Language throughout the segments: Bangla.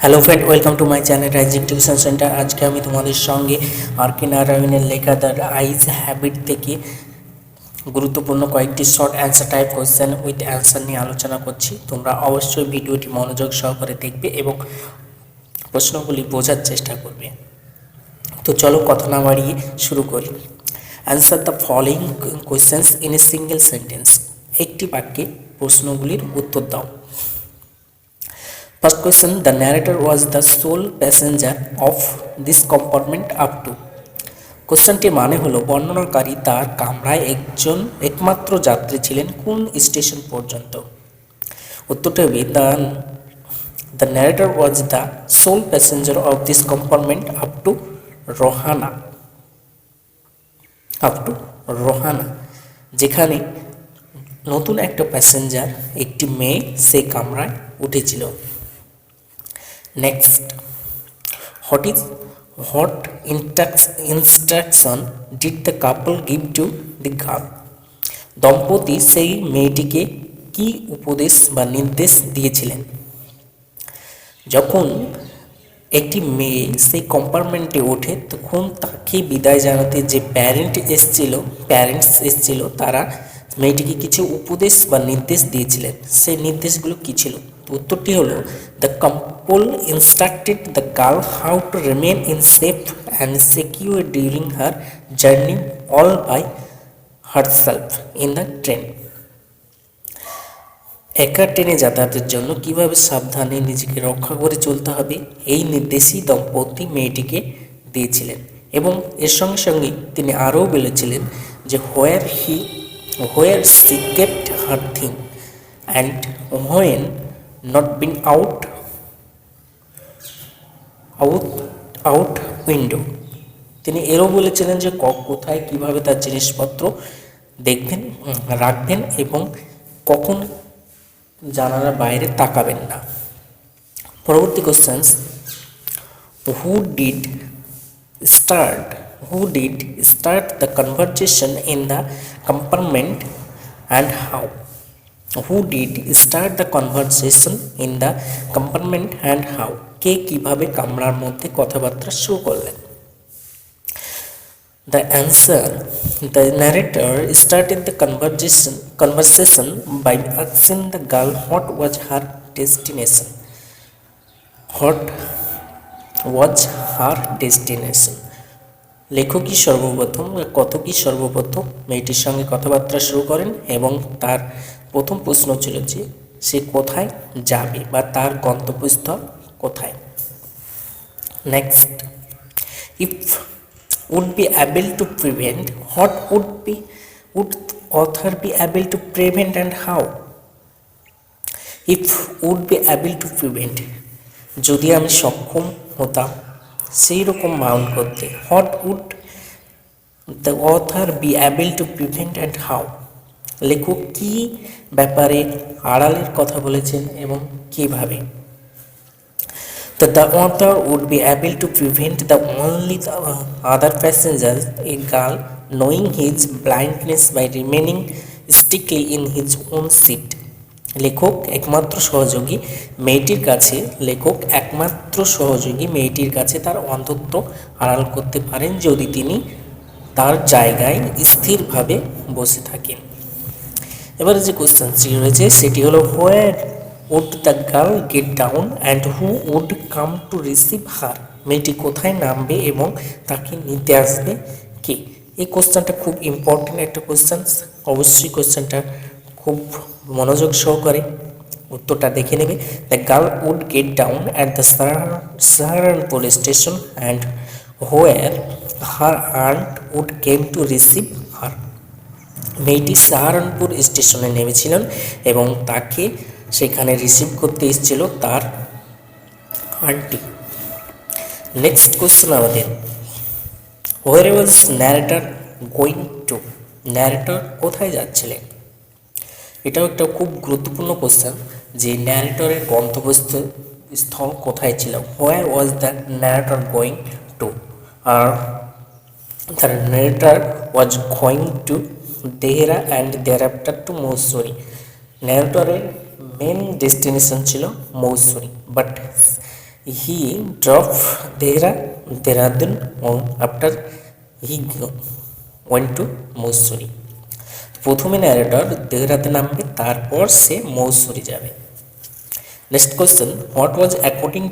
Hello friend, welcome to my channel rising tuition centre. আজকে আমি তোমাদের সঙ্গে আর কে নারায়ণের লেখা দ্য আইজ হ্যাবিট থেকে গুরুত্বপূর্ণ কয়েকটি short answer type question with answer নিয়ে আলোচনা করছি। তোমরা অবশ্যই ভিডিওটি মনোযোগ সহকারে দেখবে এবং প্রশ্নগুলি বোঝার চেষ্টা করবে। তো চলো কথা না বাড়িয়ে শুরু করি। Answer the following questions in a single sentence. একটি বাক্যে প্রশ্নগুলির উত্তর দাও। First question, the narrator was the sole passenger of this compartment up to. কোশ্চেনটির মানে হলো বর্ণনাকারী তার কামরায় একমাত্র যাত্রী ছিলেন কোন স্টেশন পর্যন্ত। উত্তরটা হবে the narrator was the sole passenger of this compartment up to Rohana, যেখানে নতুন একটা প্যাসেঞ্জার একটি মেয়ে সেই কামরায় উঠেছিল। Next, what instruction did the couple give to the girl? দম্পতি সেই মেয়েটিকে কি উপদেশ বা নির্দেশ দিয়েছিলেন? যখন একটি মেয়ে সেই কম্পার্টমেন্টে ওঠে তখন তাকে বিদায় জানাতে যে প্যারেন্টস এসেছিল তারা মেয়েটিকে কিছু উপদেশ বা নির্দেশ দিয়েছিলেন। সেই নির্দেশগুলো কী ছিল? উত্তরটি হলো the couple instructed the girl how to remain in safe and secure during her journey all by herself in the train. একা ট্রেনে যাতায়াতের জন্য কিভাবে সাবধানে নিজেকে রক্ষা করে চলতে হবে এই নির্দেশই দম্পতি মেয়েটিকে দিয়েছিলেন। এবং এর সঙ্গে সঙ্গে তিনি আরও বলেছিলেন যে where she kept her thing and when not been out window। তিনি এরও বলেছিলেন যে কোথায় কিভাবে তার জিনিসপত্র রাখবেন এবং কখন জানালার বাইরে তাকাবেন না। পরবর্তী question, who did start the conversation in the compartment and how? Who did start the conversation in the compartment and how? কে কিভাবে কামরার মধ্যে কথাবার্তা শুরু করলেন? The answer, the narrator started the conversation by asking the girl what was her destination. লেখকই সর্বপ্রথম মেয়েটির সঙ্গে কথাবার্তা শুরু করেন এবং তার প্রথম প্রশ্ন ছিল যে সে কোথায় যাবে বা তার গন্তব্যস্থল কোথায়। Next, if would be able to prevent, what would author be able to prevent and how? If would be able to prevent, যদি আমি সক্ষম হতাম সেই রকম বাউন্ড করতে। What would the author be able to prevent and how? লেখক কী ব্যাপারে আড়ালের কথা বলেছেন এবং কীভাবে। তো the author would be able to prevent the only other passenger a girl knowing his blindness by remaining strictly in his own seat. লেখক একমাত্র সহযোগী মেয়েটির কাছে তার অন্ধত্ব আড়াল করতে পারেন যদি তিনি তার জায়গায় স্থিরভাবে বসে থাকেন। এবারে যে কোশ্চেনটি রয়েছে সেটি হলো where would the girl get down and who would come to receive her? মেয়েটি কোথায় নামবে এবং তাকে নিতে আসবে কে? এই কোশ্চেনটা খুব ইম্পর্টেন্ট একটা কোশ্চেন, অবশ্যই কোশ্চেনটা খুব মনোযোগ সহকারে উত্তরটা দেখে নেবে। The girl would get down at the Saharanpur station and where her aunt would came to receive her. মেয়েটি সাহারানপুর স্টেশনে নেমেছিলেন এবং তাকে সেখানে রিসিভ করতে এসেছিল তার আন্টি। নেক্সট কোশ্চেন আমাদের, হোয়ার ওয়াজ ন্যারেটর গোয়িং টু? ন্যারেটর কোথায় যাচ্ছিলেন? এটাও একটা খুব গুরুত্বপূর্ণ কোশ্চেন যে ন্যারেটরের গন্তব্যস্থল কোথায় ছিল। Where was the narrator going to? আর the narrator was going to Dehra and thereafter to Mussoorie. ন্যারেটরের মেন ডেস্টিনেশন ছিল Mussoorie, but he drop Dehradun after he went to Mussoorie. প্রথমে ন্যারেটর দেহরাতে নামবে, তারপর সে মৌসুরি যাবে। Next question, what was according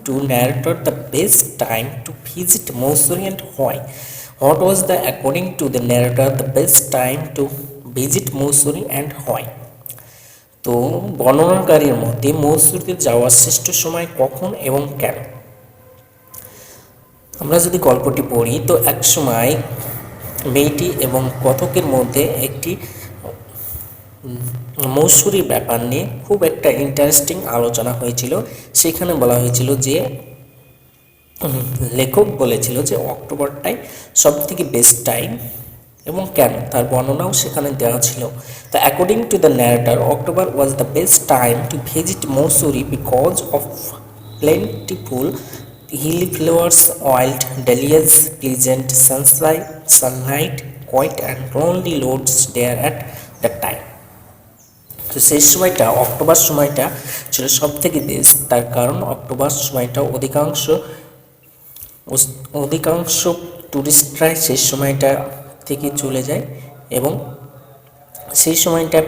to narrator the best time to visit Mussoorie and why? What was the according to the narrator the best time to visit Mussoorie and why? তো বর্ণনাকারীর মতে মৌসুরিতে যাওয়ার শ্রেষ্ঠ সময় কখন এবং কেন? আমরা যদি গল্পটি পড়ি তো এক সময় মেয়েটি এবং কথকের মধ্যে একটি মৌসুরির ব্যাপার নিয়ে খুব একটা ইন্টারেস্টিং আলোচনা হয়েছিল। সেখানে বলা হয়েছিল যে লেখক বলেছিল যে অক্টোবরটাই সব থেকে বেস্ট টাইম এবং কেন তার বর্ণনাও সেখানে দেওয়া ছিল। তো according to the narrator October was the best time to visit Mussoorie because of plentiful hilly flowers, wild dahlias, pleasant sunlight, quiet and lonely roads there at that time. তো সেই সময়টা অক্টোবর সময়টা ছিল সব থেকে বেস্ট, তার কারণ অক্টোবর সময়টা অধিকাংশ টুরিস্টরাই সেই সময়টা থেকে চলে যায় এবং সেই সময়টায়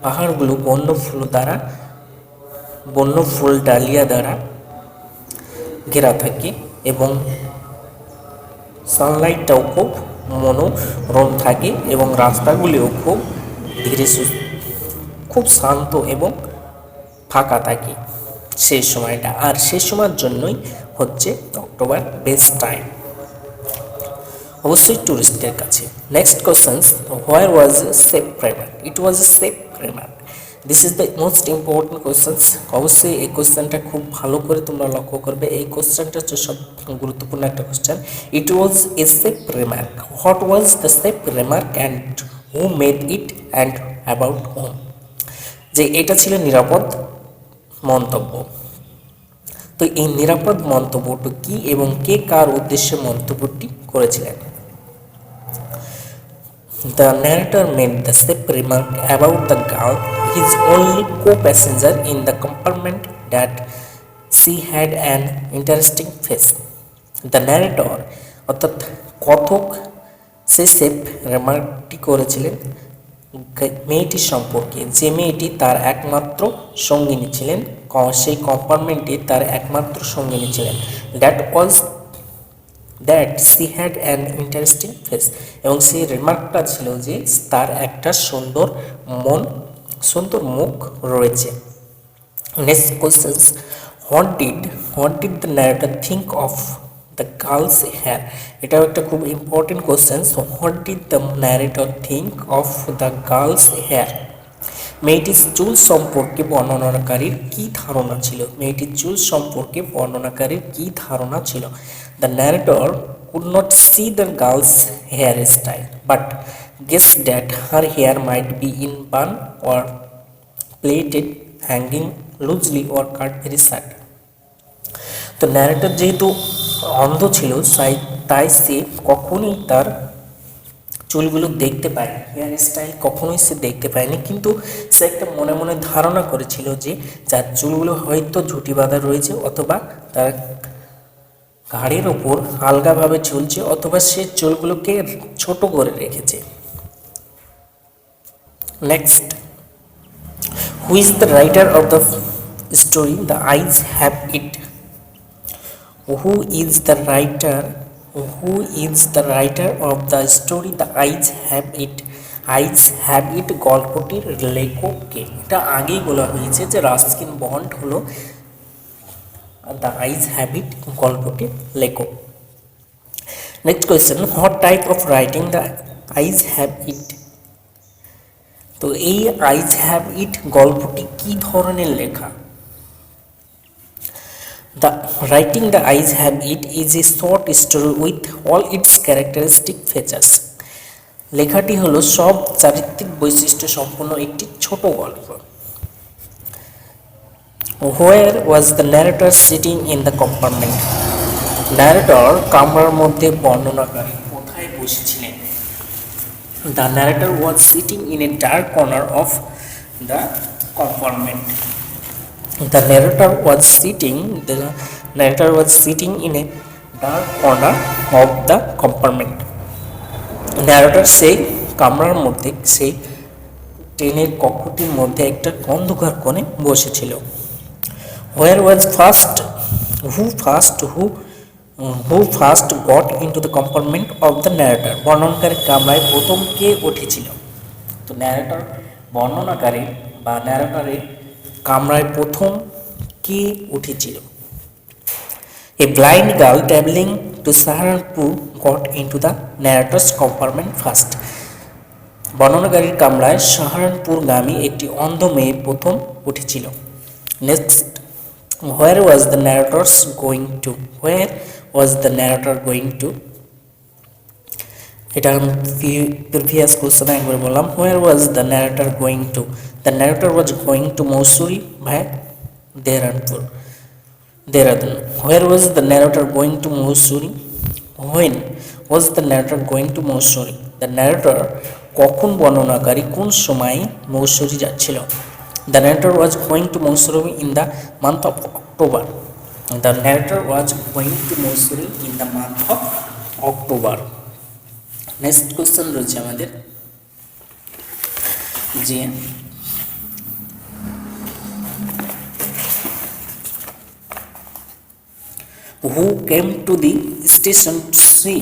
পাহাড়গুলো বন্য ফুল ডালিয়া দ্বারা ঘেরা থাকে এবং সানলাইটটাও খুব মনোরম থাকে এবং রাস্তাগুলিও খুব খুব শান্ত এবং ফাঁকা থাকে সেই সময়টা। আর সেই সময়ের জন্যই হচ্ছে অক্টোবর বেস্ট টাইম অবশ্যই টুরিস্টদের কাছে। Next question, where was safe remark? It was a safe remark. This is the most important questions. অবশ্যই এই কোশ্চেনটা খুব ভালো করে তোমরা লক্ষ্য করবে। এই কোশ্চেনটা হচ্ছে সব গুরুত্বপূর্ণ একটা question. It was a safe remark. What was the safe remark and who made it and about home? যে এটা ছিল নিরাপদ মন্তব্য। তো এই নিরাপদ মন্তব্যটি কি এবং কে কার উদ্দেশ্যে মন্তব্যটি করেছিলেন? The narrator made the safe remark about the girl, his only co-passenger in the compartment, that she had an interesting face. The narrator অর্থাৎ কথক সে সেফ রিমার্কটি করেছিলেন মেয়েটির সম্পর্কে, যে মেয়েটি তার একমাত্র সঙ্গিনী ছিলেন, সেই কম্পার্টমেন্টে তার একমাত্র সঙ্গিনী ছিলেন। That she had an interesting face, এবং সেই রিমার্কটা ছিল যে তার একটা সুন্দর মুখ রয়েছে। Next question, what did the narrator think of the girl's hair? এটাও একটা খুব important question. What did the narrator think of the girl's hair? মেয়েটির চুল সম্পর্কে বর্ণনাকারীর কি ধারণা ছিল? মেয়েটির চুল সম্পর্কে বর্ণনাকারীর কি ধারণা ছিল? The narrator could not see the girl's hairstyle, but guessed that her hair might be in bun or plaited, hanging loosely or cut very short. তো ন্যারেটর যেহেতু অন্ধ ছিল তাই সে কখনোই তার চুলগুলো দেখতে পায়নি, হেয়ার স্টাইল কখনোই সে দেখতে পায়নি, কিন্তু সে একটা মনে মনে ধারণা করেছিল যে যার চুলগুলো হয়তো ঝুঁটি বাঁধা রয়েছে, অথবা তার ঘাড়ের ওপর আলগাভাবে ঝুলছে, অথবা সে চুলগুলোকে ছোট করে রেখেছে। Next, who is the writer of the story the eyes have it? Who is the writer of the story the eyes have it? Eyes have it গল্পটির লেখক কে? এটা আগেই বলা হয়েছে যে রাস্কিন বন্ড হলো দ্য আইজ হ্যাভ ইট গল্পটির লেখক। Next question, what type of writing the eyes have it? তো এই আইজ হ্যাভ ইট গল্পটি কি ধরনের লেখা? The writing The Eyes Have It is a short story with all its characteristic features. লেখাটি হলো সব চারিত্রিক বৈশিষ্ট্য সম্পন্ন একটি ছোট গল্প। Where was the narrator sitting in the compartment? Narrator কামরার মধ্যে বর্ণনাকারী কোথায় বসেছিলেন? The narrator was sitting in a dark corner of the compartment. The narrator was sitting in a dark corner of the compartment. Narrator সেই কামরার মধ্যে, সেই ট্রেনের কক্ষটির মধ্যে একটা অন্ধকার কোণে বসেছিল। Where was first who first who who first got into the compartment of the narrator, বর্ণনাকারীর কামরায় প্রথম কে উঠেছিল। তো ন্যারেটর বর্ণনাকারী বা ন্যারেটরের কামরায় প্রথম কে উঠেছিল। A blind girl traveling to Saharanpur got into the narrator's compartment first. বর্ণনাকারীর কামরায় সাহারানপুরগামী একটি অন্ধ মেয়ে প্রথম উঠেছিল। Next, where was the narrators going to, where was the narrator going to, এটা আমি প্রিভিয়াস কোশ্চেনে একবার বললাম। Where was the narrator going to, the narrator was going to Mussoorie via দেহরানপুর Dehradun. Where was the narrator going to Mussoorie? When was the narrator going to Mussoorie? The narrator কখন বর্ণনাকারী কোন সময় মৌসুরি যাচ্ছিল। The narrator was going to Mussoorie in the month of October. The narrator was going to Mussoorie in the month of October. Next question রয়েছে আমাদের যে who came to the station to see,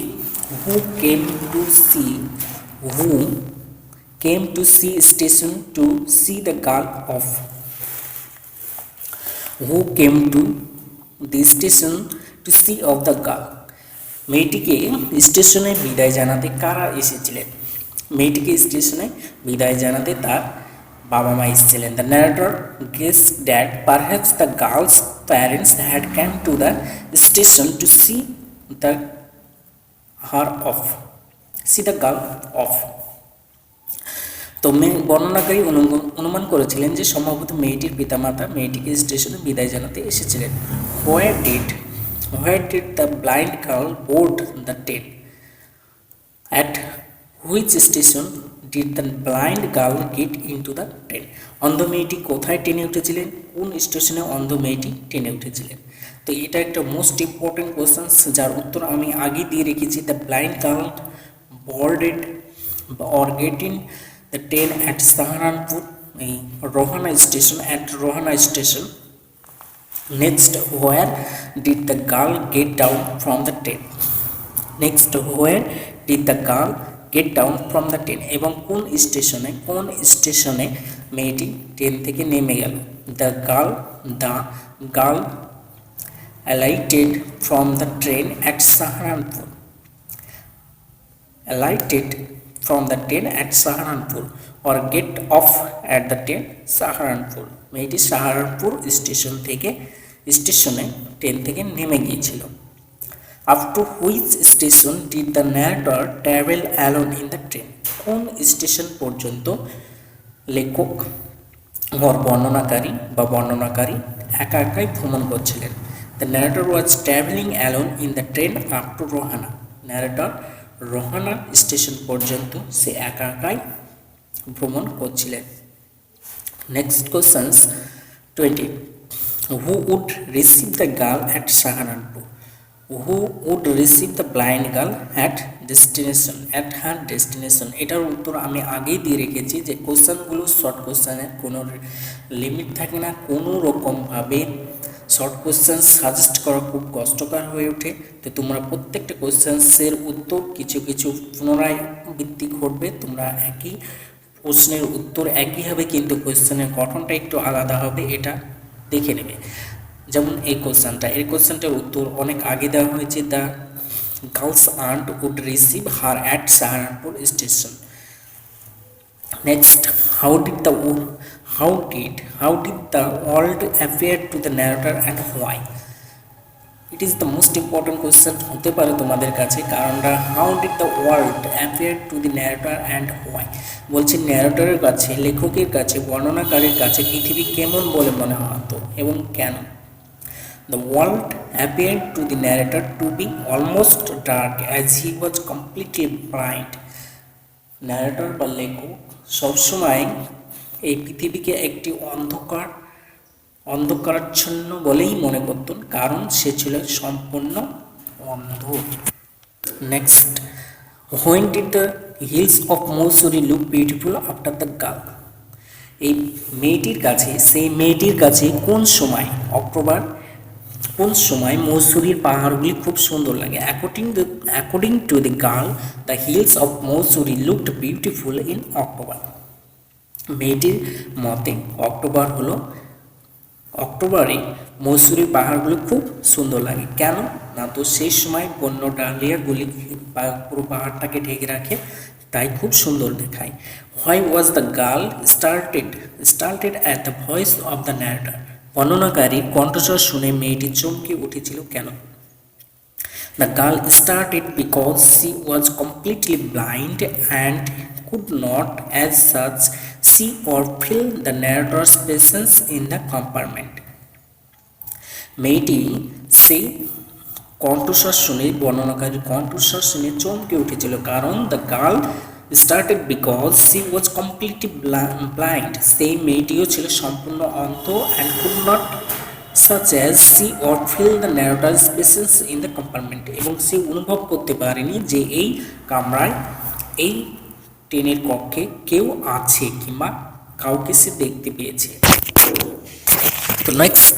who came to see, who came to see station to see the girl of, who came to the station to see of the girl, মেয়েটিকে স্টেশনে বিদায় জানাতে কারা এসেছিলেন। মেয়েটিকে স্টেশনে বিদায় জানাতে তার বাবা মা এসেছিলেন। The narrator guessed that perhaps the girl's parents had come to the station to see the girl off. তো বর্ণনাকারী অনুমান করেছিলেন যে সম্ভবত মেয়েটির পিতামাতা মেয়েটিকে স্টেশনে বিদায় জানাতে এসেছিলেন। Where did the blind girl board the train? At which station did the blind girl get into the train? অন্ধ মেয়েটি কোথায় ট্রেনে উঠেছিলেন, কোন স্টেশনে অন্ধ মেয়েটি ট্রেনে উঠেছিলেন। তো এটা একটা মোস্ট ইম্পর্টেন্ট কোশ্চেন, যার উত্তর আমি আগে দিয়ে রেখেছি। The blind girl boarded or getting the train at Saharanpur, Rohana station, at Rohana station. Next, where did the girl get down from the train? Next, where did the girl get down from the train? এবং কোন স্টেশনে মেয়েটি ট্রেন থেকে নেমে গেল। The girl alighted from the train at Saharanpur. Alighted from the train at Saharanpur or get off at the train Saharanpur. মেয়েটি সাহারানপুর স্টেশনে ট্রেন থেকে নেমে গিয়েছিল। Up to which station did the narrator travel alone in the train? কোন স্টেশন পর্যন্ত লেখক বর্ণনাকারী একা একাই ভ্রমণ করছিলেন। The narrator was traveling alone in the train up to Rohana. Narrator Rohana station পর্যন্ত সে একা একাই ভ্রমণ করছিলেন। Next questions 20. Who would receive the girl at Saharanpur? Who would receive the blind girl at her destination? এটার উত্তর আমি আগেই দিয়ে রেখেছি যে কোশ্চেনগুলো শর্ট কোশ্চেনের কোনো লিমিট থাকে না, কোনো রকমভাবে শর্ট কোশ্চেন সাজেস্ট করা খুব কষ্টকর হয়ে ওঠে। তো তোমরা প্রত্যেকটা কোশ্চেন্সের উত্তর কিছু কিছু পুনরাবৃত্তি ঘটবে, তোমরা একই প্রশ্নের উত্তর একই হবে কিন্তু কোশ্চেনের গঠনটা একটু আলাদা হবে, এটা দেখে নেবে। যেমন এই কোশ্চেনটার উত্তর অনেক আগে দেওয়া হয়েছে। The girl's aunt would receive her at Saharanpur station. Next, how did the world appear to the narrator and why? It is the most important question হতে পারে তোমাদের কাছে, কারণটা how did the world appear to the narrator and why? বলছে ন্যারেটরের কাছে, লেখকের কাছে, বর্ণনাকারীর কাছে পৃথিবী কেমন বলে মনে হতো এবং কেন। The world appeared to the narrator to be almost dark as he was completely blind. Narrator বা লেখক সবসময় এই পৃথিবীকে একটি অন্ধকারাচ্ছন্ন বলেই মনে করতেন, কারণ সে ছিল সম্পূর্ণ অন্ধ। Next, when did the hills of Mussoorie look beautiful after the girl? এই মেয়েটির কাছে কোন সময় মৌসুরীর পাহাড়গুলি খুব সুন্দর লাগে? According to the girl, the hills of Mussoorie looked beautiful in October. মেয়েটির মতে অক্টোবরে মৌসুরী পাহাড়গুলো খুব সুন্দর লাগে। কেন না, তো সেই সময় বন্য ডালিয়াগুলি পুরো পাহাড়টাকে ঢেকে রাখে, তাই খুব সুন্দর দেখায়। Why was the girl started at the voice of the narrator? বর্ণনাকারীর কণ্ঠস্বর শুনে মেয়েটি চমকে উঠেছিল কেন? The girl started because she was completely blind and could not, as such, see or feel the narrator's presence in the compartment. মেয়েটি সেই বর্ণনাকারীর কণ্ঠস্বর শুনে চমকে উঠেছিল, কারণ the girl started because C was completely blind, সেই মেয়েটিও ছিল সম্পূর্ণ অন্ধ, and could not such as see or feel the narrator's presence in the compartment, এবং সে অনুভব করতে পারেনি যে এই কামরায়, এই ট্রেনের কক্ষে কেউ আছে কিংবা কাউকে সে দেখতে পেয়েছে। তো next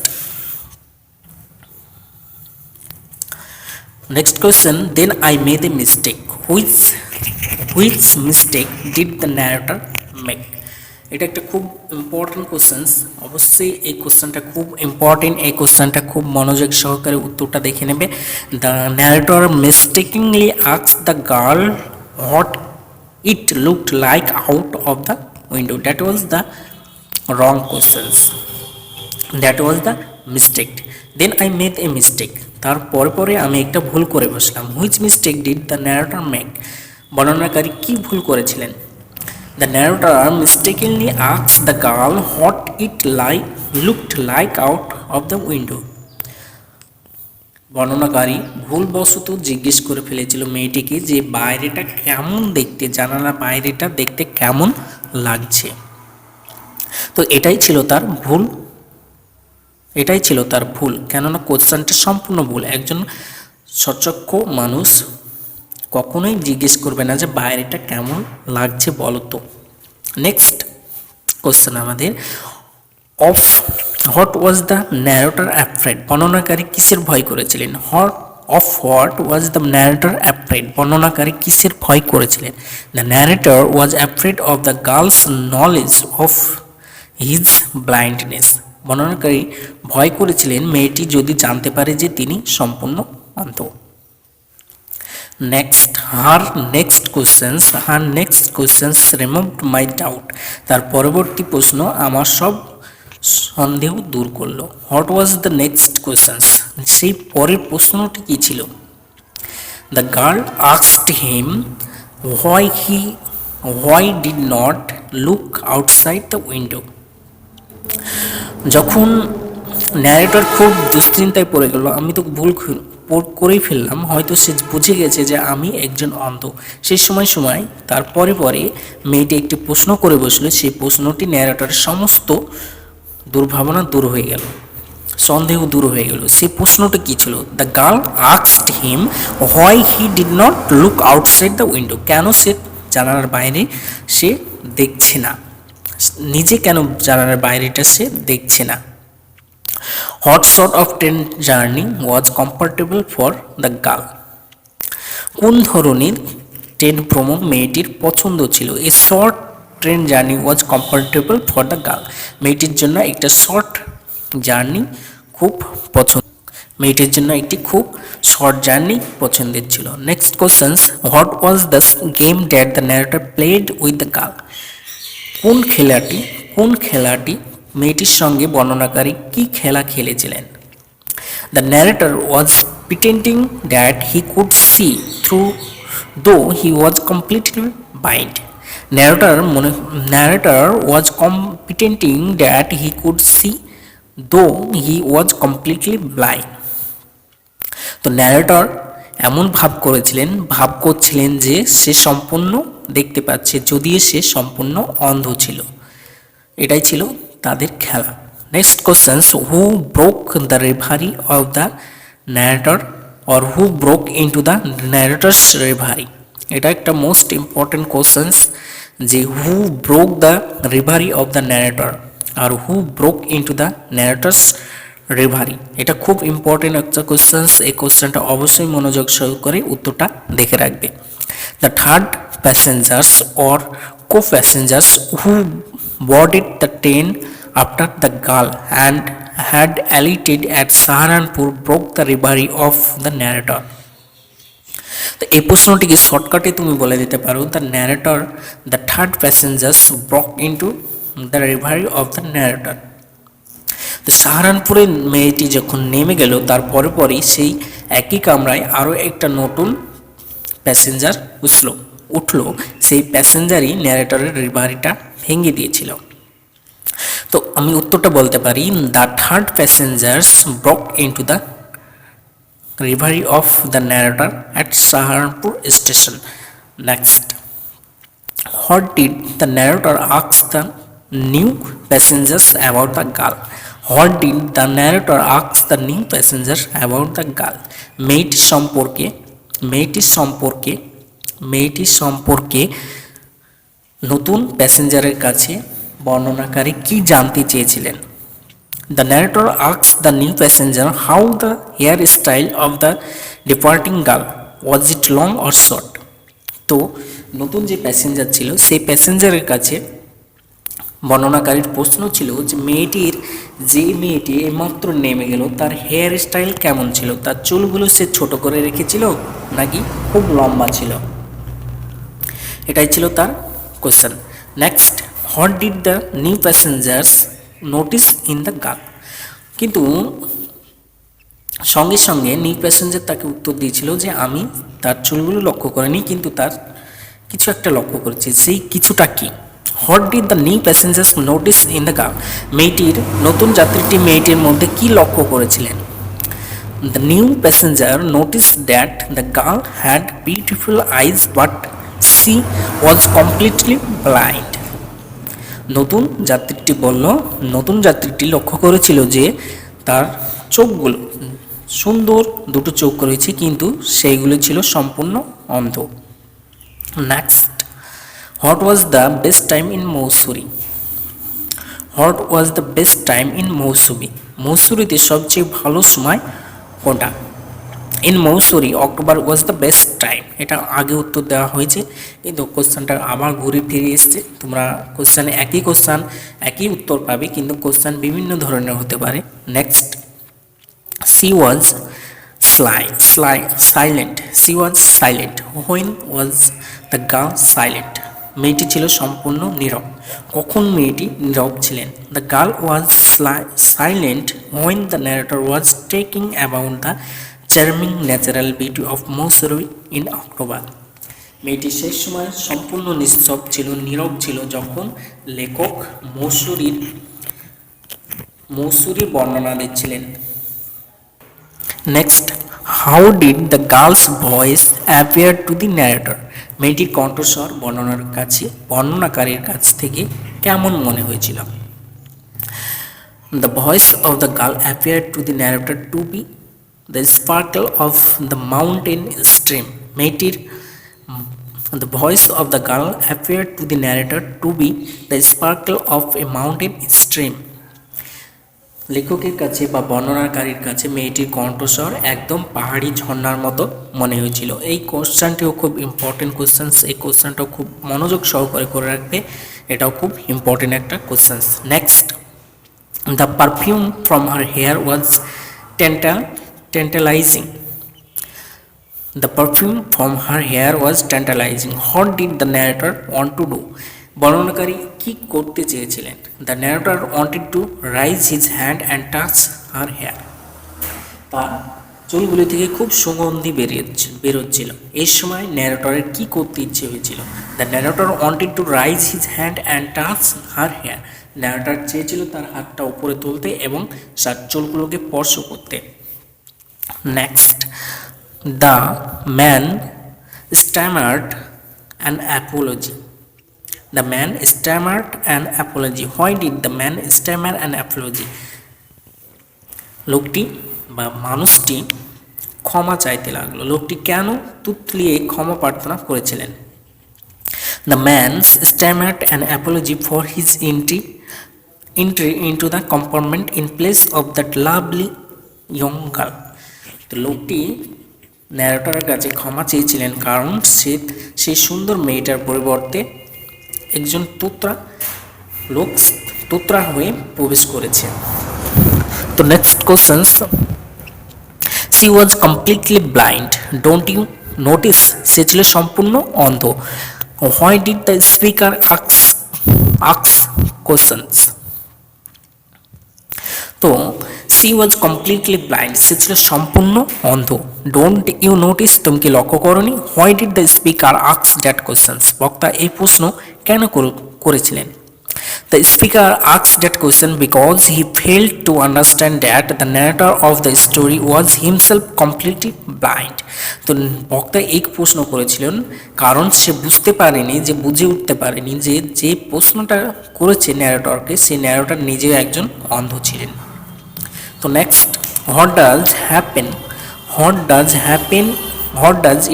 question, then I made a mistake, which mistake did the narrator make? এটা একটা খুব ইম্পর্টেন্ট কোশ্চেন্স, অবশ্যই এই কোশ্চেনটা খুব ইম্পর্টেন্ট, এই কোশ্চেনটা খুব মনোযোগ সহকারে উত্তরটা দেখে নেবে। The narrator mistakingly asks the girl what it looked like out of the window. That was the wrong questions, that was the mistake. Then I made a mistake, পরে আমি একটা ভুল করে বসলাম। Which mistake did the narrator make? বর্ণনাকারী কি ভুল করেছিলেন? The narrator mistakenly asks the girl what it looked like out of the window. বর্ণনাকারী ভুলবশত জিজ্ঞেস করে ফেলেছিল মেয়েটিকে যে বাইরেটা কেমন দেখতে, জানালার বাইরেটা দেখতে কেমন লাগছে। তো এটাই ছিল তার ভুল, কেননা কোশ্চেনটা সম্পূর্ণ ভুল। একজন সচক্ষু মানুষ কখনোই জিজ্ঞেস করবে না যে বাইরেটা কেমন লাগছে বলো তো। নেক্সট কোশ্চেন আমাদের, of what was the narrator afraid? বর্ণনাকারী কিসের ভয় করেছিলেন? Of what was the narrator afraid? বর্ণনাকারী কিসের ভয় করেছিলেন? The narrator was afraid of the girls knowledge of his blindness. বর্ণনাকারী ভয় করেছিলেন মেয়েটি যদি জানতে পারে যে তিনি সম্পূর্ণ অন্ধ। Her next questions removed my doubt. তার পরবর্তী প্রশ্ন আমার সব সন্দেহ দূর করলো। What was the next questions? সেই পরের প্রশ্নটি কি ছিল? The girl asked him why did not look outside the window. যখন ন্যারেটর খুব দুশ্চিন্তায় পড়ে গেল, আমি তো ভুল করেই ফেললাম, হয়তো সে বুঝে গেছে যে আমি একজন অন্ধ। সেই সময় তার পরে মেয়েটি একটি প্রশ্ন করে বসলো, সেই প্রশ্নটি ন্যারেটরের সমস্ত দুর্ভাবনা দূর হয়ে গেল, সন্দেহ দূর হয়ে গেল। সেই প্রশ্নটা কি ছিল? The girl asked him why he did not look outside the window. কেন সে জানালার বাইরে সে দেখছে না, নিজে কেন জানালার বাইরেটা সে দেখছে না। What sort of train journey was comfortable for the girl? কোন ধরনের ট্রেন ভ্রমণ মেয়েটির পছন্দ ছিল? A short train journey was comfortable for the girl. মেয়েটির জন্য একটা শর্ট জার্নি খুব পছন্দের ছিল। Next questions, what was the game that the narrator played with the girl? কোন খেলাটি মেয়েটির সঙ্গে বর্ণনাকারী কি খেলা খেলেছিলেন? The narrator was pretending that he could see through though he was completely blind. Narrator was pretending that he could see though he was completely blind. তো ন্যারেটর এমন ভাব করছিলেন যে সে সম্পূর্ণ দেখতে পাচ্ছে, যদিও সে সম্পূর্ণ অন্ধ ছিল। এটাই ছিল তাদের খেলা। Next questions, who broke the reverie of the narrator or who broke into the narrator's reverie? এটা একটা মোস্ট ইম্পর্টেন্ট কোশ্চেন্স যে who broke the reverie of the narrator আর who broke into the narrator's reverie, এটা খুব ইম্পর্টেন্ট একটা কোশ্চেন্স। এই কোশ্চেনটা অবশ্যই মনোযোগ সহকারে উত্তরটা দেখে রাখবে। The third passengers or co passengers who boarded the train after the girl and had alighted at Saharanpur broke the reverie of the narrator. তো এই প্রশ্নটিকে শর্টকাটে তুমি বলে দিতে পারো, the narrator the third passengers Brock into the reverie of the narrator. তো সাহারানপুরে মেয়েটি যখন নেমে গেল তার পরে পরই সেই একই কামরায় আরও একটা নতুন প্যাসেঞ্জার উঠল, সেই প্যাসেঞ্জারই ন্যারেটরের রিভারিটা ভেঙে দিয়েছিল। তো আমি উত্তরটা বলতে পারি, the third passengers Brock into the reverie of the narrator at Saharanpur station. Next, what did the narrator ask the new passengers about the girl? What did the narrator ask the new passengers about the girl? মেয়েটির সম্পর্কে নতুন প্যাসেঞ্জারের কাছে বর্ণনাকারী কি জানতে চেয়েছিলেন? The narrator asks the new passenger how the hairstyle of the departing girl, was it long or short? তো নতুন যে প্যাসেঞ্জার ছিল সেই প্যাসেঞ্জারের কাছে বর্ণনাকারীর প্রশ্ন ছিল যে মেয়েটি এইমাত্র নেমে গেল তার হেয়ার স্টাইল কেমন ছিল, তার চুলগুলো সে ছোট করে রেখেছিল নাকি খুব লম্বা ছিল, এটাই ছিল তার question. Next, what did the new passengers notice in the girl? কিন্তু সঙ্গে সঙ্গে নিউ প্যাসেঞ্জার তাকে উত্তর দিয়েছিল যে আমি তার চুলগুলো লক্ষ্য করিনি, কিন্তু তার কিছু একটা লক্ষ্য করেছি, সেই কিছুটা কি? What did the new passengers notice in the girl? নতুন যাত্রীটি মেয়েটির মধ্যে কি লক্ষ্য করেছিলেন? The new passenger notice that the girl had beautiful eyes but C was completely blind. নতুন যাত্রীটি লক্ষ্য করেছিল যে তার চোখগুলো সুন্দর, দুটো চোখ রয়েছে কিন্তু সেইগুলো ছিল সম্পূর্ণ অন্ধ। Next, what was the best time in Mussoorie? মৌসুরিতে সবচেয়ে ভালো সময় কোনটা? In Mussoorie October was the best time. এটা আগে উত্তর দেওয়া হয়েছে কিন্তু কোশ্চেনটা আবার ঘুরে ফিরে এসছে। তোমরা একই উত্তর পাবে কিন্তু কোশ্চেন বিভিন্ন ধরনের হতে পারে। Next, she was silent when was the girl silent? মেয়েটি ছিল সম্পূর্ণ নীরব। কখন মেয়েটি নীরব ছিলেন? The girl was silent when the narrator was talking about the charming natural beauty of Mussoorie in October. মেয়েটি সেই সময় সম্পূর্ণ নিস্তব্ধ ছিল, নীরব ছিল যখন লেখক মৌসুরির বর্ণনা দিচ্ছিলেন। Next, how did the girl's voice appear to the narrator? মেয়েটির কণ্ঠস্বর বর্ণনাকারীর কাছ থেকে কেমন মনে হয়েছিল? The voice of the girl appear to the narrator to be the sparkle of the mountain stream. The voice of the girl appeared to the narrator to be the sparkle of a mountain stream. লেখকের কাছে বা বর্ণনাকারীর কাছে মেয়েটির কণ্ঠস্বর একদম পাহাড়ি ঝর্ণার মতো মনে হয়েছিল। এই কোশ্চেনটিও খুব ইম্পর্টেন্ট কোশ্চেন, এই কোশ্চেনটাও খুব মনোযোগ সহকারে করে রাখবে, এটাও খুব ইম্পর্টেন্ট একটা question. Next, the perfume from her hair was tantalizing. The perfume from her hair was tantalizing. What did the narrator want to do? বর্ণনাকারী কি করতে চেয়েছিলেন? The narrator wanted to raise his hand and touch her hair. তার চুলগুলি থেকে খুব সুগন্ধি বেরোচ্ছিল। এই সময় ন্যারেটরের কি করতে ইচ্ছে হয়েছিল? The narrator wanted to raise his hand and touch her hair. Narrator চেয়েছিল তার হাতটা উপরে তুলতে এবং তার চুলগুলোকে স্পর্শ করতে। Next, the man stammered an apology. The man stammered an apology. Why did the man stammer an apology? লোকটি বা মানুষটি ক্ষমা চাইতে লাগলো। লোকটি কেন তুতলিয়ে ক্ষমা প্রার্থনা করেছিলেন? The man stammered an apology for his entry into the compartment in place of that lovely young girl. তো লোকটি ন্যারেটরের কাছে ক্ষমা চেয়েছিলেন কারণ সে সেই সুন্দর মেয়েটার পরিবর্তে একজন তোতরা হয়ে প্রবেশ করেছে। তো next questions, she was completely blind, don't you notice? সে ছিল সম্পূর্ণ অন্ধ। why did the speaker ask questions? তো সি ওয়াজ কমপ্লিটলি ব্লাইন্ড, সে ছিল সম্পূর্ণ অন্ধ। ডোন্ট ইউ নোটিস, তুমি কি লক্ষ্য করনি? Why did the speaker ask that questions, বক্তা এই প্রশ্ন কেন করেছিলেন? The speaker ask that question because he failed to understand that the narrator of the story was himself completely blind. তো বক্তা এই প্রশ্ন করেছিলেন কারণ সে বুঝে উঠতে পারেনি যে প্রশ্নটা করেছে ন্যারেটরকে, সেই ন্যারেটর নিজে একজন অন্ধ ছিলেন। তো next, what does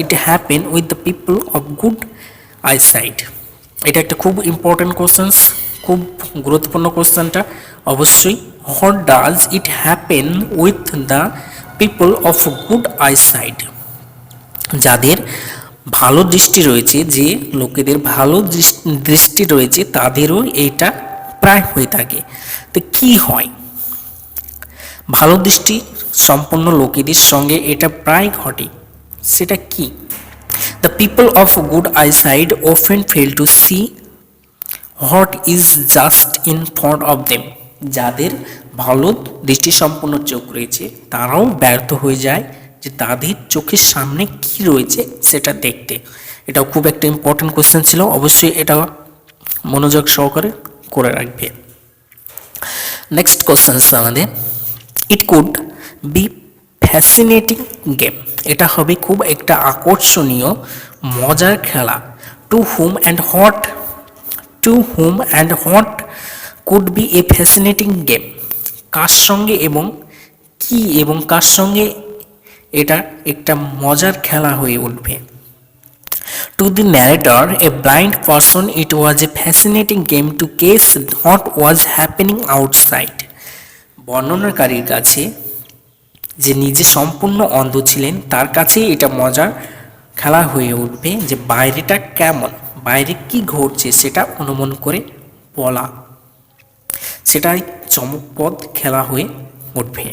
it happen with the people of good eyesight? এটা একটা খুব ইম্পর্টেন্ট কোশ্চেন্স, খুব গুরুত্বপূর্ণ কোশ্চেনটা অবশ্যই। What does it happen with the people of good eyesight? যাদের ভালো দৃষ্টি রয়েছে, যে লোকেদের ভালো দৃষ্টি রয়েছে তাদেরও এইটা প্রায় হয়ে থাকে। তো কি হয়? ভালো দৃষ্টি সম্পন্ন লোকেদের সঙ্গে এটা প্রায় ঘটে, সেটা কি? The people of good eyesight often fail to see what is just in front of them. যাদের ভালো দৃষ্টিসম্পন্ন চোখ রয়েছে তারাও ব্যর্থ হয়ে যায় যে তাদের চোখের সামনে কি রয়েছে সেটা দেখতে। এটাও খুব একটা ইম্পর্টেন্ট কোশ্চেন ছিল, অবশ্যই এটা মনোযোগ সহকারে করে রাখবে। নেক্সট কোশ্চেন আমাদের, it could be fascinating game. এটা হবে খুব একটা আকর্ষণীয় মজার খেলা। To whom and what could be a fascinating game? কার সঙ্গে এবং কার সঙ্গে এটা একটা মজার খেলা হয়ে উঠবে? To the narrator, a blind person, it was a fascinating game to guess what was happening outside. বর্ণনাকারীর কাছে, যে নিজে সম্পূর্ণ অন্ধ ছিলেন, তার কাছে এটা মজার খেলা হয়ে উঠবে যে বাইরেটা কেমন, বাইরে কি ঘটছে সেটা অনুমান করে বলা। সেটাই চমকপ্রদ খেলা হয়ে উঠবে।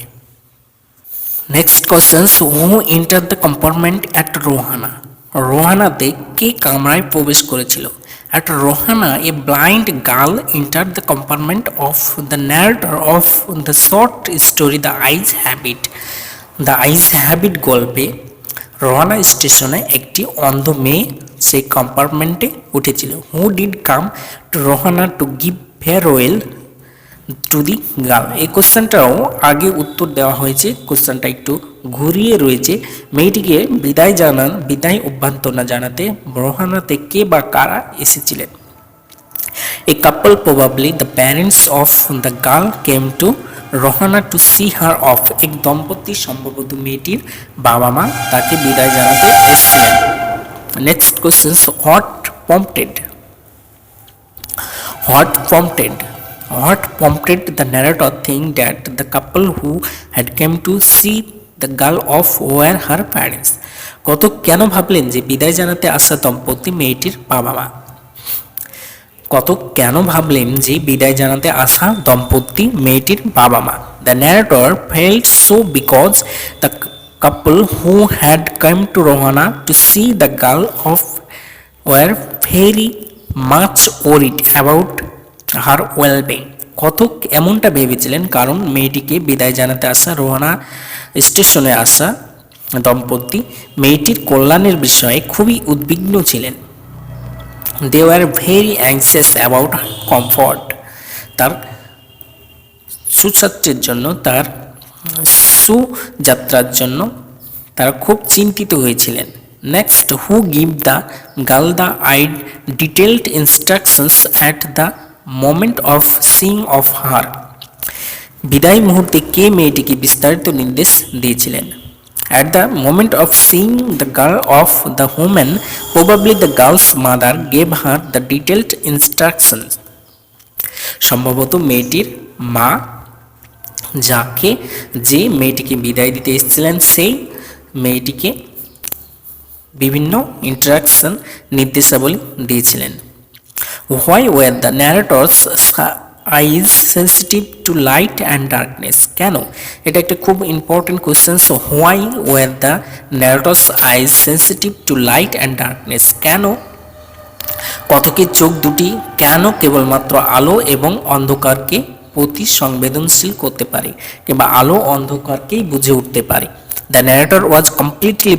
Next question, who enter the compartment at Rohana? রোহানাতে কে কামরায় প্রবেশ করেছিল? At Rohana a blind girl enter the compartment of the narrator of the short story the eyes have it গল্পে রোহানা স্টেশনে একটি অন্ধ মেয়ে সেই কম্পার্টমেন্টে উঠেছিল। Who did come to Rohana to give farewell to the girl? এই কোশ্চেনটাও আগে উত্তর দেওয়া হয়েছে, কোশ্চেনটা একটু ঘুরিয়ে রয়েছে। মেয়েটিকে বিদায় অভ্যর্থনা জানাতে রোহানাতে কে বা কারা এসেছিলেন? A couple, probably the parents of the girl, came to Rohana to see her off. এক দম্পতি, সম্ভবত মেয়েটির বাবা মা, তাকে বিদায় জানাতে এসেছিলেন। Next question, what prompted the narrator think that the couple who had come to see the girl off were her parents? কেন ভাবলেন যে বিদায় জানাতে আসা দম্পতি মেয়েটির বাবা মা? কেন ভাবলেন যে বিদায় জানাতে আসা দম্পতি মেয়েটির বাবা মা? The narrator felt so because the couple who had come to Rohana to see the girl off were very much worried about her wellbeing. এমনটা ভেবেছিলেন কারণ মেয়েটিকে বিদায় জানাতে আসা রোহানা স্টেশনে আসা দম্পতি মেয়েটির কল্যাণের বিষয়ে খুবই উদ্বিগ্ন ছিলেন। They were very anxious about comfort. তার সুস্বাস্থ্যের জন্য, তার সুযাত্রার জন্য তারা খুব চিন্তিত হয়েছিলেন। Next, who give the girl the aid detailed instructions at the moment of seeing off her? বিদায় মুহূর্তে কে মেয়েটিকে বিস্তারিত নির্দেশ দিয়েছিলেন? At the moment of seeing the girl of the woman, probably the girl's mother gave her the detailed instructions. সম্ভবত মেয়েটির মা যে মেয়েটিকে বিদায় দিতে এসেছিলেন সেই মেয়েটিকে বিভিন্ন ইন্টারাকশন নির্দেশাবলী দিয়েছিলেন। Why were the narrator's eyes sensitive to light and darkness? কেন? এটা একটা খুব important question. So why were the narrator's eyes sensitive to light and darkness? কেন কথকের চোখ দুটি কেন কেবলমাত্র আলো এবং অন্ধকারকে প্রতি সংবেদনশীল করতে পারে কিংবা আলো অন্ধকারকেই বুঝে উঠতে পারে? The narrator was completely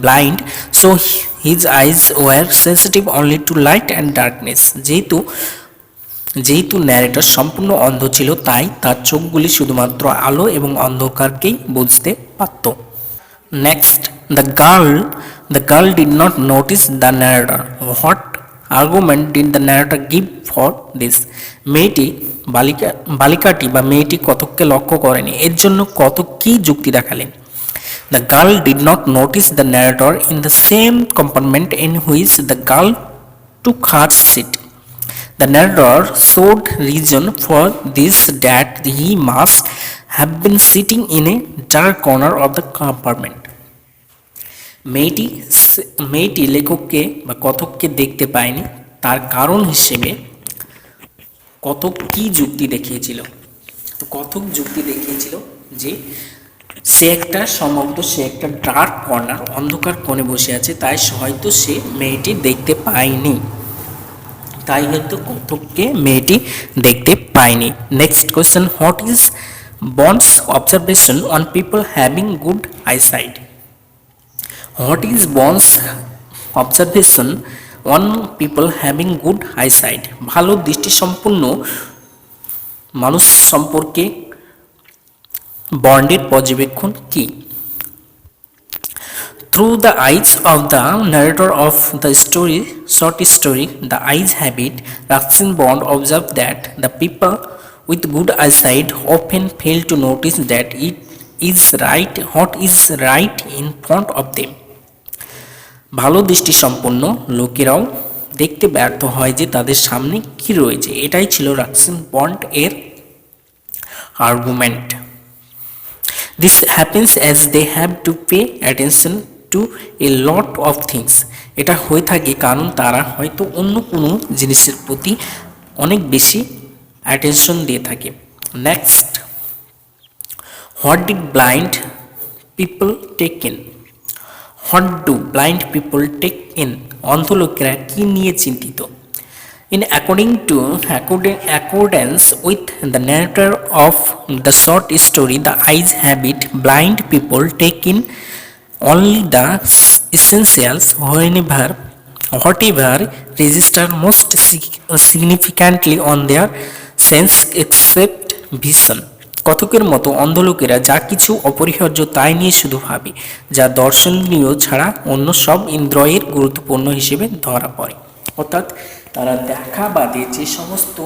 blind, so his eyes were sensitive only to light and darkness. যেহেতু ন্যারেটর সম্পূর্ণ অন্ধ ছিল, তাই তার চোখগুলি শুধুমাত্র আলো এবং অন্ধকারকেই বুঝতে পারত। Next, the girl did not notice the narrator. What argument did the narrator give for this? বালিকাটি বা মেয়েটি কতককে লক্ষ্য করেনি, এর জন্য কতক কি যুক্তি দেখালেন? The girl did not notice the narrator in the same compartment in which the girl took her seat. The narrator showed reason for this that he must have been sitting in a dark corner of the compartment. মেয়েটি লেখককে বা কথককে দেখতে পায়নি, তার কারণ হিসেবে কথক কি যুক্তি দেখিয়েছিল? তো কথক যুক্তি দেখিয়েছিল যে সে একটা ডার্ক কর্নার, অন্ধকার কোণে বসে আছে, তাই হয়তো সে মেয়েটি দেখতে পায়নি, তাই হয়তো কথককে মেয়েটি দেখতে পায়নি। Next question, what is Bond's observation on people having good eyesight? What is Bond's observation on people having good eyesight? ভালো দৃষ্টিসম্পন্ন মানুষ সম্পর্কে বন্ডের পর্যবেক্ষণ কি? Through the eyes of the narrator of the short story, The Eyes Habit, Rustin Bond observed that the people with good eyesight often fail to notice that what is right in front of them. ভালো দৃষ্টিসম্পন্ন লোকেরাও দেখতে ব্যর্থ হয় যে তাদের সামনে কি রয়েছে। এটাই ছিল রাস্টিন বন্ড এর argument. This happens as they have to pay attention to a lot of things. এটা হয়ে থাকে কারণ তারা হয়তো অন্য কোনো জিনিসের প্রতি অনেক বেশি অ্যাটেনশন দিয়ে থাকে। Next, what did blind people take in? What do blind people take in? অন্ধ লোকেরা কি নিয়ে চিন্তিত? In accordance with the narrator of the short story, The Eyes Habit, blind people take in only the essentials, whatever register most significantly on their sense except vision. কথকের মতো অন্ধ লোকেরা যা কিছু অপরিহার্য তাই নিয়ে শুধু ভাবে, যা দর্শনীয় ছাড়া অন্য সব ইন্দ্রিয়ের গুরুত্বপূর্ণ হিসেবে ধরা পড়ে। অর্থাৎ তারা দেখা বাদে যে সমস্ত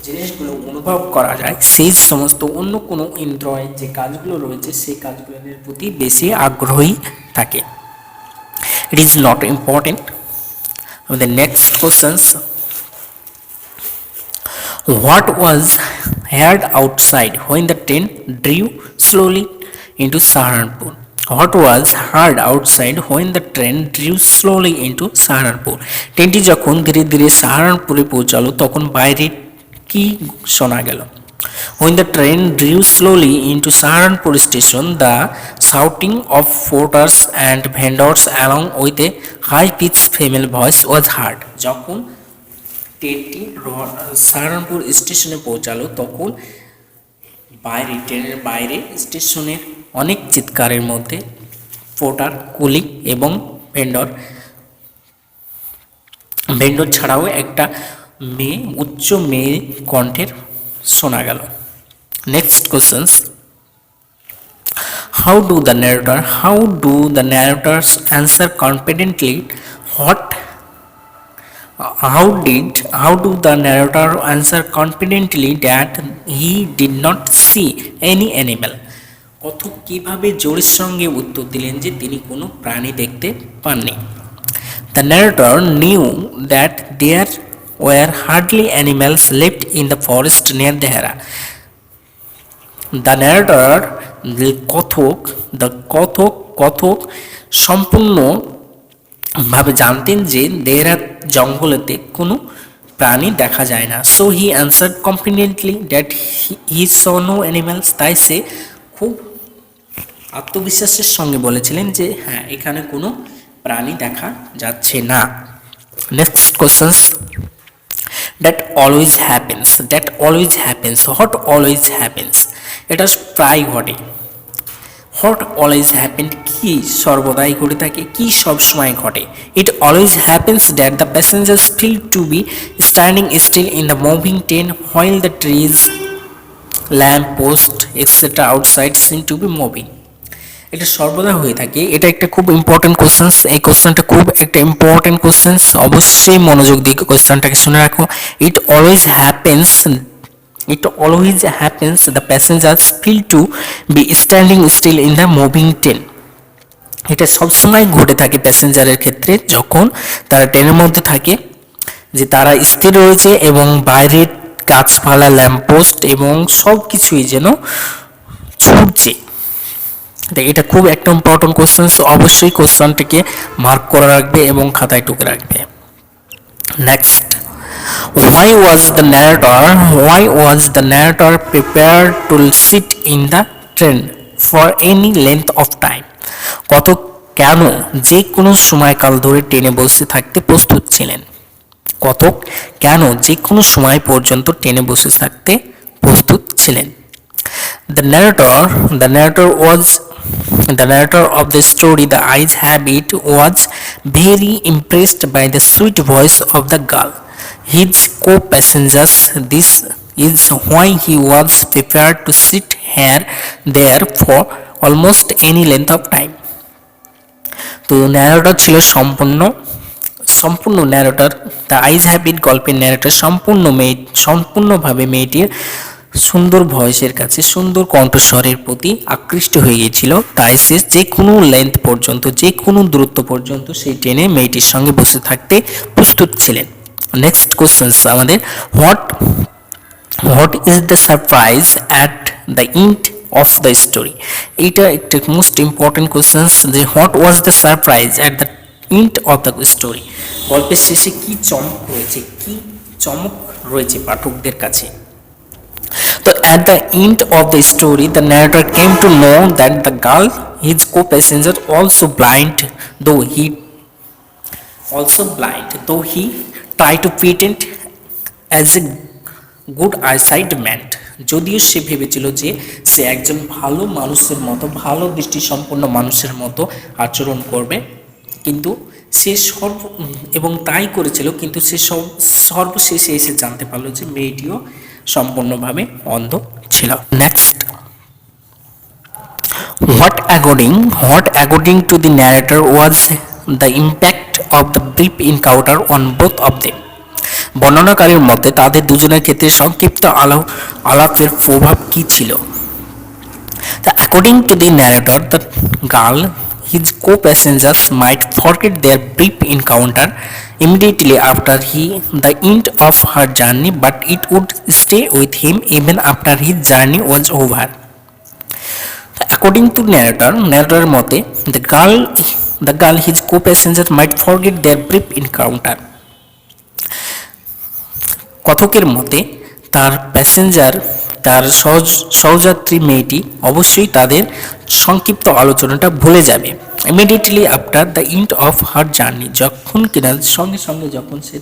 জিনিসগুলো অনুভব করা যায়, সেই সমস্ত অন্য কোনো ইন্দ্রিয়ের যে কাজগুলো রয়েছে সেই কাজগুলোর প্রতি বেশি আগ্রহী থাকে। It is not important. আমাদের next questions, what was heard outside when the train drew slowly into Saharanpur? What was heard outside when the train drew slowly into Saharanpur? ট্রেনটি যখন ধীরে ধীরে সাহারানপুরে পৌঁছালো তখন বাইরে কি শোনা গেল? When the train drew slowly into Saharanpur station, the shouting of porters and vendors along with a high-pitched female voice was heard. যখন ট্রেনটি সাহারানপুর স্টেশনে পৌঁছালো তখন ট্রেনের বাইরে স্টেশনের অনেক চিৎকারের মধ্যে পোর্টার, কুলি এবং ভেন্ডর ছাড়াও একটা উচ্চ মেয়ে কণ্ঠের শোনা গেল। Next questions, how do the narrators answer confidently what how do the narrator answer confidently that he did not see any animal? কথক কিভাবে জোরের সঙ্গে উত্তর দিলেন যে তিনি কোনো প্রাণী দেখতে পাননি? The narrator knew that there were hardly animals left in the forest near Dehra. The narrator, কথক সম্পূর্ণ ভাবে জানতেন যে দেহরা জঙ্গলেতে কোনো প্রাণী দেখা যায় না। So he answered confidently that he saw no animals. তাই সে খুব আত্মবিশ্বাসের সঙ্গে বলেছিলেন যে হ্যাঁ, এখানে কোনো প্রাণী দেখা যাচ্ছে না। Next questions, that always happens, what always happens? এটা প্রায় ঘটে। হোয়াট অলওয়েজ হ্যাপেন, কি সর্বদাই ঘটে থাকে, কি সবসময় ঘটে? It always happens that the passengers feel to be standing still in the moving train while the trees, lamp post etcetera outside seem to be moving. এটা সর্বদা হয়ে থাকে। এটা একটা খুব ইম্পর্টেন্ট কোশ্চেন্স। এই কোশ্চেনটা খুব একটা ইম্পর্টেন্ট কোশ্চেন্স, অবশ্যই মনোযোগ দিয়ে কোশ্চেনটাকে শুনে রাখো। ইট always happens the passengers feel to be standing still in the moving train. এটা সবসময় ঘটে থাকে প্যাসেঞ্জারের ক্ষেত্রে, যখন তারা ট্রেনের মধ্যে থাকে, যে তারা স্থির রয়েছে এবং বাইরের গাছপালা, ল্যাম্পপোস্ট এবং সব কিছুই যেন ছুটছে। এটা খুব একটা ইম্পর্টেন্ট কোশ্চেন, অবশ্যই কোশ্চেনটিকে মার্ক করে রাখবে এবং খাতায় টুকে রাখবে। Next, why was the narrator prepared to sit in the train for any length of time? কেন যে কোনো সময়কাল ধরে ট্রেনে বসে থাকতে প্রস্তুত ছিলেন? কেন যে কোনো সময় পর্যন্ত ট্রেনে বসে থাকতে প্রস্তুত ছিলেন? The narrator of the story, the eyes habit, was very impressed by the sweet voice of the girl, his co-passengers. This is why he was prepared to sit there for almost any length of time. তো ন্যারেটর ছিল সম্পূর্ণ ন্যারেটর, দ্য আইজ হ্যাবিট গল্পের ন্যারেটর সম্পূর্ণভাবে মেয়েটির সুন্দর ভয়েসের কাছে, সুন্দর কণ্ঠস্বরের প্রতি আকৃষ্ট হয়ে গিয়েছিল। তাই সে যে কোনো লেন্থ পর্যন্ত, যে কোনো দূরত্ব পর্যন্ত সেই ট্রেনে মেয়েটির সঙ্গে বসে থাকতে প্রস্তুত ছিলেন। নেক্সট কোশ্চেন আমাদের, what is the surprise at the end of the story? এইটা একটা মোস্ট ইম্পর্টেন্ট কোশ্চেন, যে what was the surprise at the end of the story? গল্পের শেষে কি চমক রয়েছে পাঠকদের কাছে? So at the end of the story, the narrator came to know that the girl, his co-passenger, also blind, though he tried to pretend as a good eyesight man. যদিও সে ভেবেছিল যে সে একজন ভালো মানুষের মতো, ভালো দৃষ্টিসম্পন্ন মানুষের মতো আচরণ করবে, কিন্তু সে এবং তাই করেছিল, কিন্তু সে সর্বশেষে এসে জানতে পারলো যে মেয়েটিও সম্পূর্ণভাবে অন্ধ ছিল। Next, what according to the narrator was the impact of the brief encounter on both of them? বর্ণনাকারীর মতে তাদের দুজনের ক্ষেত্রে সংক্ষিপ্ত আলাপের প্রভাব কি ছিল? According to the narrator, the girl, his co-passengers, might forget their brief encounter immediately after the end of her journey, but it would stay with him even after his journey was over. According to narrator মতে, the girl, his co-passenger, might forget their brief encounter. কথকের মতে তার প্যাসেঞ্জার, তার সহযাত্রী মেয়েটি অবশ্যই তাদের সংক্ষিপ্ত আলোচনাটা ভুলে যাবে immediately after the end of her journey, যখন কিনা সঙ্গে সঙ্গে যখন সে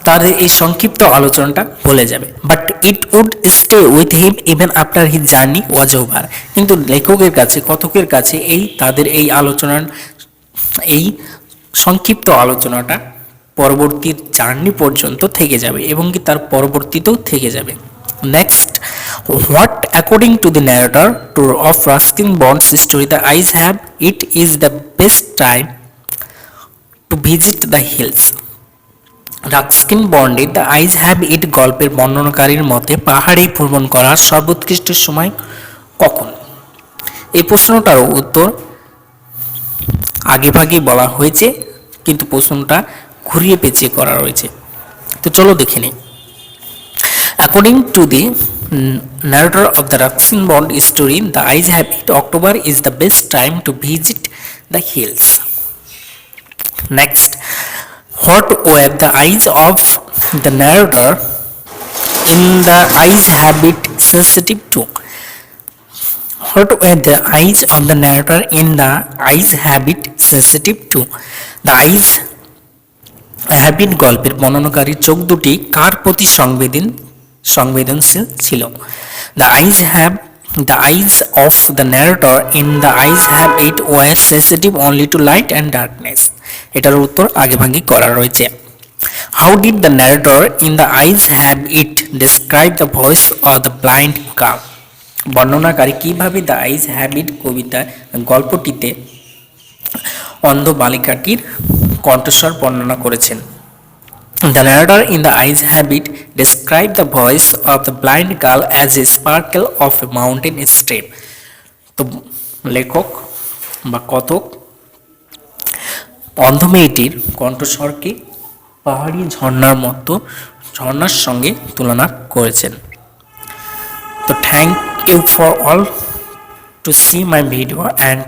তার এই সংক্ষিপ্ত আলোচনাটা ভুলে যাবে। But it would stay with him even after his journey was over. কিন্তু লেখকের কাছে, কথকের কাছে তাদের এই সংক্ষিপ্ত আলোচনাটা পরবর্তী জার্নি পর্যন্ত থেকে যাবে এবং কি তার পরবর্তীতেও থেকে যাবে। Next, What, according to the narrator of Ruskin Bond's story, the eyes have, it is the best time to visit the hills. Ruskin বন্ডের দ্য আইজ হ্যাভ ইট গল্পের বর্ণনাকারীর মতে পাহাড়ে ভ্রমণ করার সর্বোৎকৃষ্ট সময় কখন? এই প্রশ্নটারও উত্তর আগেভাগে বলা হয়েছে, কিন্তু প্রশ্নটা ঘুরিয়ে পেঁচিয়ে করা রয়েছে। তো চলো দেখে নিই। According to the narrator of the Ruskin Bond story, the eyes have it, October is the best time to visit the hills. Next, what were the eyes of the narrator in the eyes habit sensitive to? What were the eyes of the narrator in the eyes habit sensitive to? The eyes habit গল্পের বর্ণনাকারীর চোখ দুটি কার প্রতি সংবেদনশীল ছিল? The eyes of the narrator in the eyes have it were sensitive only to light and darkness. এটার উত্তর আগেভাগে করা রয়েছে। How did the narrator in the eyes have it describe the voice of the blind girl? বর্ণনাকারী কিভাবে দ্য আইজ হ্যাভ ইট কবিতা গল্পটিতে অন্ধ বালিকাটির কণ্ঠস্বর বর্ণনা করেছেন? The narrator in the eyes have it described the voice of the blind girl as a sparkle of a mountain stream. তো লেখক বা কথক অন্ধ মেয়েটির কণ্ঠস্বরকে পাহাড়ি ঝর্ণার সঙ্গে তুলনা করেছেন। তো thank you for all to see my video, and